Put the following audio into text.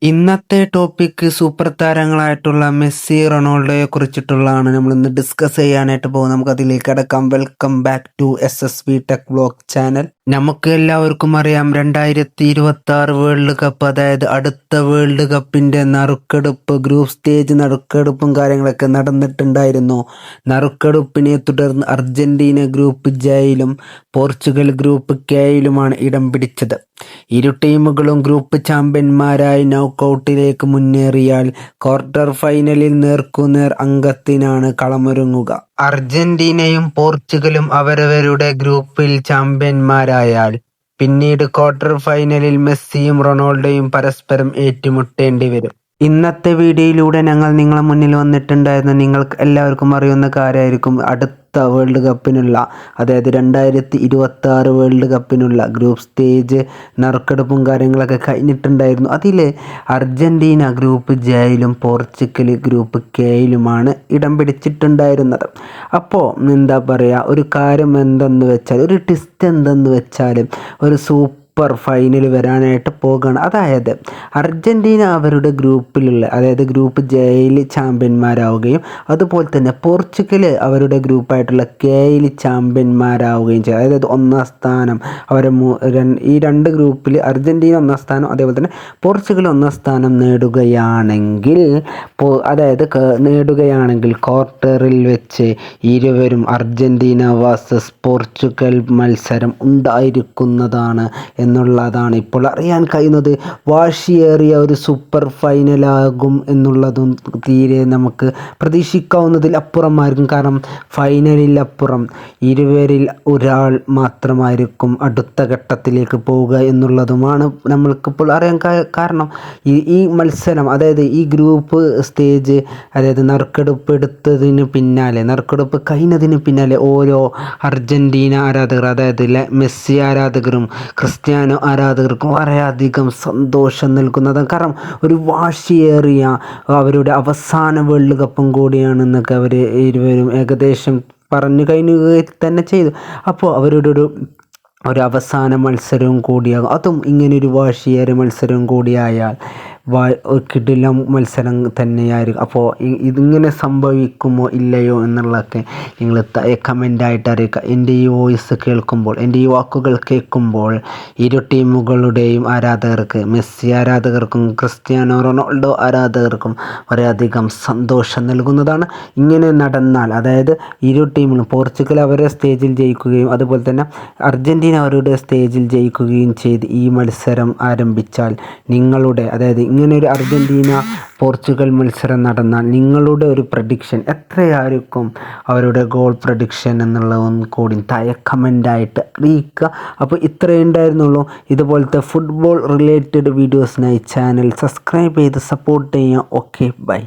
ഇന്നത്തെ topic super താരങ്ങളായിട്ടുള്ള Messi റൊണാൾഡോയെ കുറിച്ചിട്ടുള്ളതാണ് നമ്മൾ ഇന്ന് ഡിസ്കസ് ചെയ്യാനായിട്ട് പോകും. നമുക്ക് അതിലേക്ക് കടക്കാം. Welcome back to SSB tech vlog channel. നമുക്ക് എല്ലാവർക്കും അറിയാം 2026 വേൾഡ് കപ്പ്, അതായത് അടുത്ത വേൾഡ് കപ്പിന്റെ നറുക്കെടുപ്പ്, ഗ്രൂപ്പ് സ്റ്റേജ് നറുക്കെടുപ്പും കാര്യങ്ങളൊക്കെ നടന്നിട്ടുണ്ടായിരുന്നു. നറുക്കെടുപ്പിനെ തുടർന്ന് അർജന്റീന ഗ്രൂപ്പ് ജെയിലും പോർച്ചുഗൽ ഗ്രൂപ്പ് കെയിലുമാണ് ഇടം പിടിച്ചത്. ഇരു ടീമുകളും ഗ്രൂപ്പ് ചാമ്പ്യന്മാരായി നോക്കൌട്ടിലേക്ക് മുന്നേറിയാൽ ക്വാർട്ടർ ഫൈനലിൽ നേർക്കുനേർ അംഗത്തിനാണ് കളമൊരുങ്ങുക. അർജന്റീനയും പോർച്ചുഗലും അവരവരുടെ ഗ്രൂപ്പിൽ ചാമ്പ്യന്മാരായാൽ പിന്നീട് ക്വാർട്ടർ ഫൈനലിൽ മെസ്സിയും റൊണാൾഡോയും പരസ്പരം ഏറ്റുമുട്ടേണ്ടി വരും. ഇന്നത്തെ വീഡിയോയിലൂടെ ഞങ്ങൾ നിങ്ങളെ മുന്നിൽ വന്നിട്ടുണ്ടായിരുന്നു. നിങ്ങൾക്ക് എല്ലാവർക്കും അറിയുന്ന കാര്യമായിരിക്കും, അടുത്ത വേൾഡ് കപ്പിനുള്ള, അതായത് 2026 വേൾഡ് കപ്പിനുള്ള ഗ്രൂപ്പ് സ്റ്റേജ് നറുക്കെടുപ്പും കാര്യങ്ങളൊക്കെ കഴിഞ്ഞിട്ടുണ്ടായിരുന്നു. അതിൽ അർജന്റീന ഗ്രൂപ്പ് ജെയിലും പോർച്ചുഗൽ ഗ്രൂപ്പ് കെയിലുമാണ് ഇടം പിടിച്ചിട്ടുണ്ടായിരുന്നത്. അപ്പോൾ എന്താ പറയുക, ഒരു കാര്യം എന്തെന്ന് വെച്ചാൽ, ഒരു ട്വിസ്റ്റ് എന്തെന്ന് വെച്ചാൽ, ഒരു സൂപ്പർ ഫൈനൽ വരാനായിട്ട് പോകുകയാണ്. അതായത് അർജന്റീന അവരുടെ ഗ്രൂപ്പിലുള്ള, അതായത് ഗ്രൂപ്പ് ജെയിൽ ചാമ്പ്യന്മാരാവുകയും അതുപോലെ തന്നെ പോർച്ചുഗൽ അവരുടെ ഗ്രൂപ്പായിട്ടുള്ള കെയിൽ ചാമ്പ്യന്മാരാവുകയും ചെയ്തു. അതായത് ഒന്നാം സ്ഥാനം അവർ ഈ രണ്ട് ഗ്രൂപ്പിൽ അർജന്റീന ഒന്നാം സ്ഥാനം, അതേപോലെ തന്നെ പോർച്ചുഗൽ ഒന്നാം സ്ഥാനം നേടുകയാണെങ്കിൽ, ക്വാർട്ടറിൽ വെച്ച് ഇരുവരും അർജന്റീന വേഴ്സസ് പോർച്ചുഗൽ മത്സരം ഉണ്ടായിരിക്കുന്നതാണ് എന്നുള്ളതാണ് ഇപ്പോൾ അറിയാൻ കഴിയുന്നത്. വാശിയേറിയ ഒരു സൂപ്പർ ഫൈനലാകും എന്നുള്ളതും തീരെ നമുക്ക് പ്രതീക്ഷിക്കാവുന്നതിൽ അപ്പുറമായിരിക്കും. കാരണം ഫൈനലിലപ്പുറം ഇരുവരിൽ ഒരാൾ മാത്രമായിരിക്കും അടുത്ത ഘട്ടത്തിലേക്ക് പോവുക എന്നുള്ളതുമാണ് നമ്മൾക്കിപ്പോൾ അറിയാൻ കാരണം ഈ മത്സരം, അതായത് ഈ ഗ്രൂപ്പ് സ്റ്റേജ്, അതായത് നറുക്കെടുപ്പ് കഴിഞ്ഞതിന് പിന്നാലെ ഓരോ അർജന്റീന ആരാധകർ, അതായത് മെസ്സി ആരാധകരും ക്രിസ്ത്യാനോ ആരാധകർക്കും വളരെയധികം സന്തോഷം നൽകുന്നതാണ്. കാരണം ഒരു വാശിയേറിയ അവരുടെ അവസാന വേൾഡ് കപ്പും കൂടിയാണെന്നൊക്കെ അവർ ഇരുവരും ഏകദേശം പറഞ്ഞു കഴിഞ്ഞുകയും തന്നെ ചെയ്തു. അപ്പോൾ അവരുടെ ഒരു അവസാന മത്സരവും കൂടിയാകും. അതും ഇങ്ങനൊരു വാശിയേറിയ മത്സരവും കൂടിയായാൽ കിടിലം മത്സരം തന്നെയായിരിക്കും. അപ്പോൾ ഇതിങ്ങനെ സംഭവിക്കുമോ ഇല്ലയോ എന്നുള്ളതൊക്കെ നിങ്ങൾ കമൻ്റായിട്ട് അറിയിക്കുക. എൻ്റെ ഈ വോയിസ് കേൾക്കുമ്പോൾ, എൻ്റെ ഈ വാക്കുകൾ കേൾക്കുമ്പോൾ ഇരു ടീമുകളുടെയും ആരാധകർക്ക്, മെസ്സി ആരാധകർക്കും ക്രിസ്ത്യാനോ റൊണാൾഡോ ആരാധകർക്കും വളരെയധികം സന്തോഷം നൽകുന്നതാണ്. ഇങ്ങനെ നടന്നാൽ, അതായത് ഇരു ടീമിലും പോർച്ചുഗൽ അവരുടെ സ്റ്റേജിൽ ജയിക്കുകയും അതുപോലെ തന്നെ അർജന്റീന അവരുടെ സ്റ്റേജിൽ ജയിക്കുകയും ചെയ്ത് ഈ മത്സരം ആരംഭിച്ചാൽ നിങ്ങളുടെ, അതായത് ഇങ്ങനെ ഒരു അർജന്റീന പോർച്ചുഗൽ മത്സരം നടന്നാൽ നിങ്ങളുടെ ഒരു പ്രഡിക്ഷൻ എത്രയായിരിക്കും, അവരുടെ ഗോൾ പ്രഡിക്ഷൻ എന്നുള്ളതും കൂടി താഴെ കമൻ്റായിട്ട് അറിയിക്കുക. അപ്പോൾ ഇത്രയേ ഉണ്ടായിരുന്നുള്ളൂ. ഇതുപോലത്തെ ഫുട്ബോൾ റിലേറ്റഡ് വീഡിയോസിനായി ചാനൽ സബ്സ്ക്രൈബ് ചെയ്ത് സപ്പോർട്ട് ചെയ്യുക. Okay, by.